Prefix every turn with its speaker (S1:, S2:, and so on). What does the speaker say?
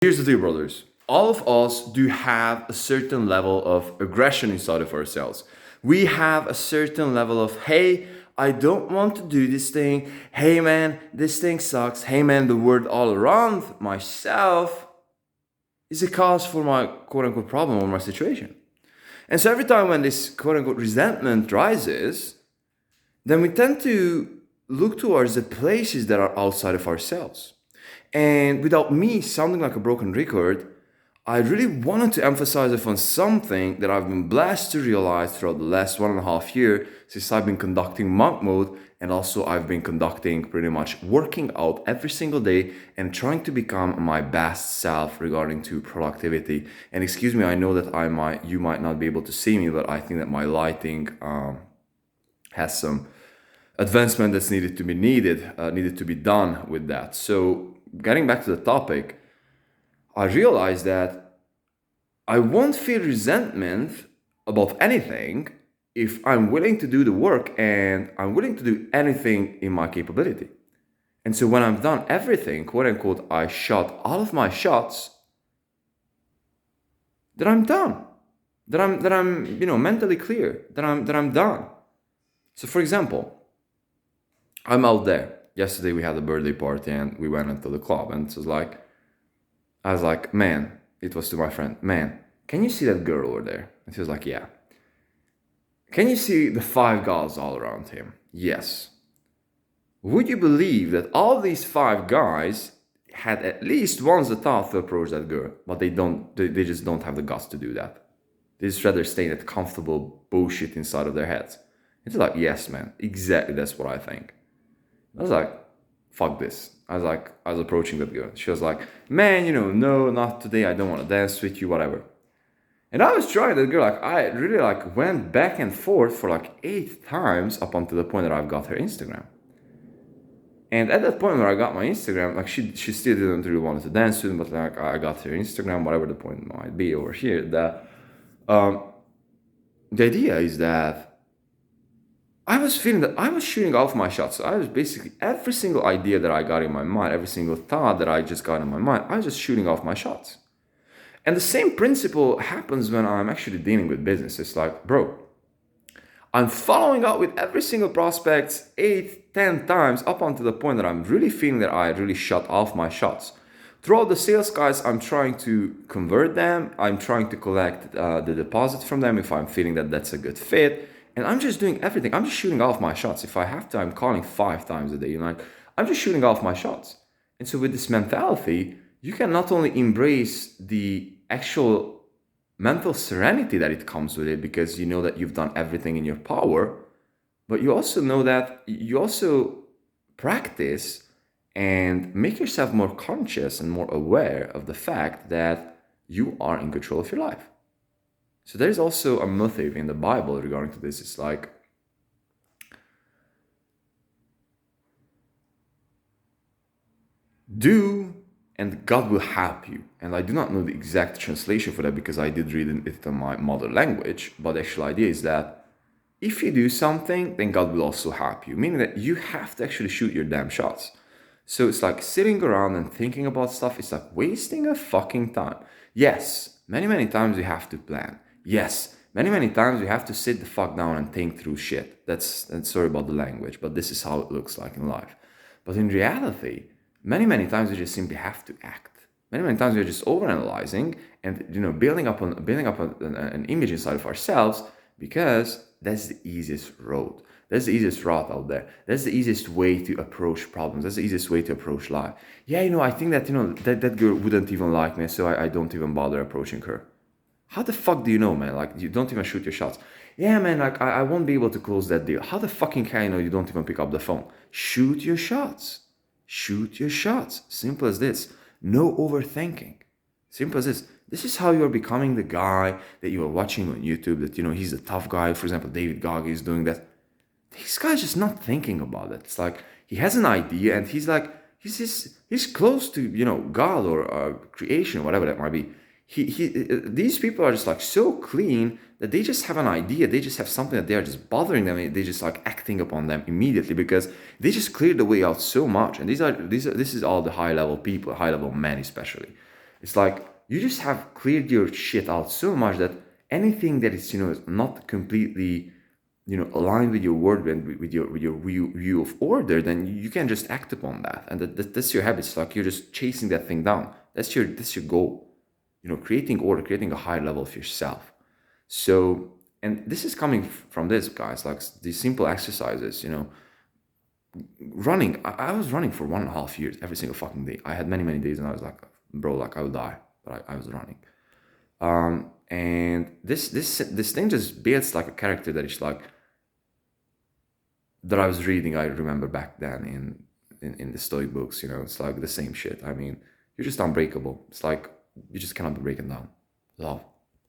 S1: Here's the deal, brothers. All of us do have a certain level of aggression inside of ourselves. We have a certain level of, hey, I don't want to do this thing. Hey, man, this thing sucks. Hey, man, the world all around myself is a cause for my quote unquote problem or my situation. And so every time when this quote unquote resentment rises, then we tend to look towards the places that are outside of ourselves. And without me sounding like a broken record, I really wanted to emphasize upon something that I've been blessed to realize throughout the last 1.5 years since I've been conducting monk mode, and also I've been conducting pretty much working out every single day and trying to become my best self regarding to productivity. And excuse me, I know that you might not be able to see me, but I think that my lighting has some advancement that's needed to be done with that. So getting back to the topic, I realized that I won't feel resentment about anything if I'm willing to do the work and I'm willing to do anything in my capability. And so when I've done everything, quote unquote, I shot all of my shots, then I'm done. That I'm mentally clear, that I'm done. So for example, I'm out there. Yesterday we had a birthday party and we went into the club, and I was like, man, it was to my friend, man, can you see that girl over there? And he was like, yeah. Can you see the 5 guys all around him? Yes. Would you believe that all these 5 guys had at least once the thought to approach that girl, but they just don't have the guts to do that. They just rather stay in that comfortable bullshit inside of their heads. It's like, yes, man, exactly, that's what I think. I was like, fuck this. I was approaching that girl. She was like, man, no, not today. I don't want to dance with you, whatever. And I was trying that girl. I really went back and forth for 8 times up until the point that I've got her Instagram. And at that point where I got my Instagram, she still didn't really want to dance with me, but I got her Instagram, whatever the point might be over here. The idea is that I was feeling that I was shooting off my shots. So I was basically, every single idea that I got in my mind, every single thought that I just got in my mind, I was just shooting off my shots. And the same principle happens when I'm actually dealing with business. It's like, bro, I'm following up with every single prospect 8, 10 times up until the point that I'm really feeling that I really shut off my shots. Throughout the sales guys, I'm trying to convert them. I'm trying to collect the deposit from them if I'm feeling that that's a good fit. And I'm just doing everything. I'm just shooting off my shots. If I have to, I'm calling 5 times a day. I'm just shooting off my shots. And so with this mentality, you can not only embrace the actual mental serenity that it comes with it, because you know that you've done everything in your power, but you also know that you also practice and make yourself more conscious and more aware of the fact that you are in control of your life. So there's also a motive in the Bible regarding to this. It's like, do and God will help you. And I do not know the exact translation for that because I did read it in my mother language. But the actual idea is that if you do something, then God will also help you. Meaning that you have to actually shoot your damn shots. So it's like sitting around and thinking about stuff. It's like wasting a fucking time. Yes, many times you have to plan. Yes, many times we have to sit the fuck down and think through shit. That's sorry about the language, but this is how it looks like in life. But in reality, many times we just simply have to act. Many times we're just overanalyzing and building up an image inside of ourselves, because that's the easiest road. That's the easiest route out there. That's the easiest way to approach problems. That's the easiest way to approach life. Yeah, I think that that girl wouldn't even like me, so I don't even bother approaching her. How the fuck do you know, man? You don't even shoot your shots. Yeah, man, I won't be able to close that deal. How the fucking can you know you don't even pick up the phone? Shoot your shots. Shoot your shots. Simple as this. No overthinking. Simple as this. This is how you're becoming the guy that you are watching on YouTube, that, he's the tough guy. For example, David Gogg is doing that. This guy's just not thinking about it. It's like, he has an idea and he's close to, God or creation, whatever that might be. These people are just so clean that they just have an idea. They just have something that they are just bothering them. And they just acting upon them immediately because they just cleared the way out so much. And this is all the high level people, high level men especially. It's like you just have cleared your shit out so much that anything that is, not completely, aligned with your word and with your view of order, then you can just act upon that. And that's your habit. It's like you're just chasing that thing down. That's your goal. Creating order, creating a high level of yourself. So, and this is coming from this, guys, like these simple exercises, running. I was running for 1.5 years every single fucking day. I had many, many days and I was like, bro, like I will die. But I was running. And this thing just builds like a character that is like, that I was reading, I remember back then in the Stoic books, it's like the same shit. I mean, you're just unbreakable. It's like, you just cannot be broken down. Love.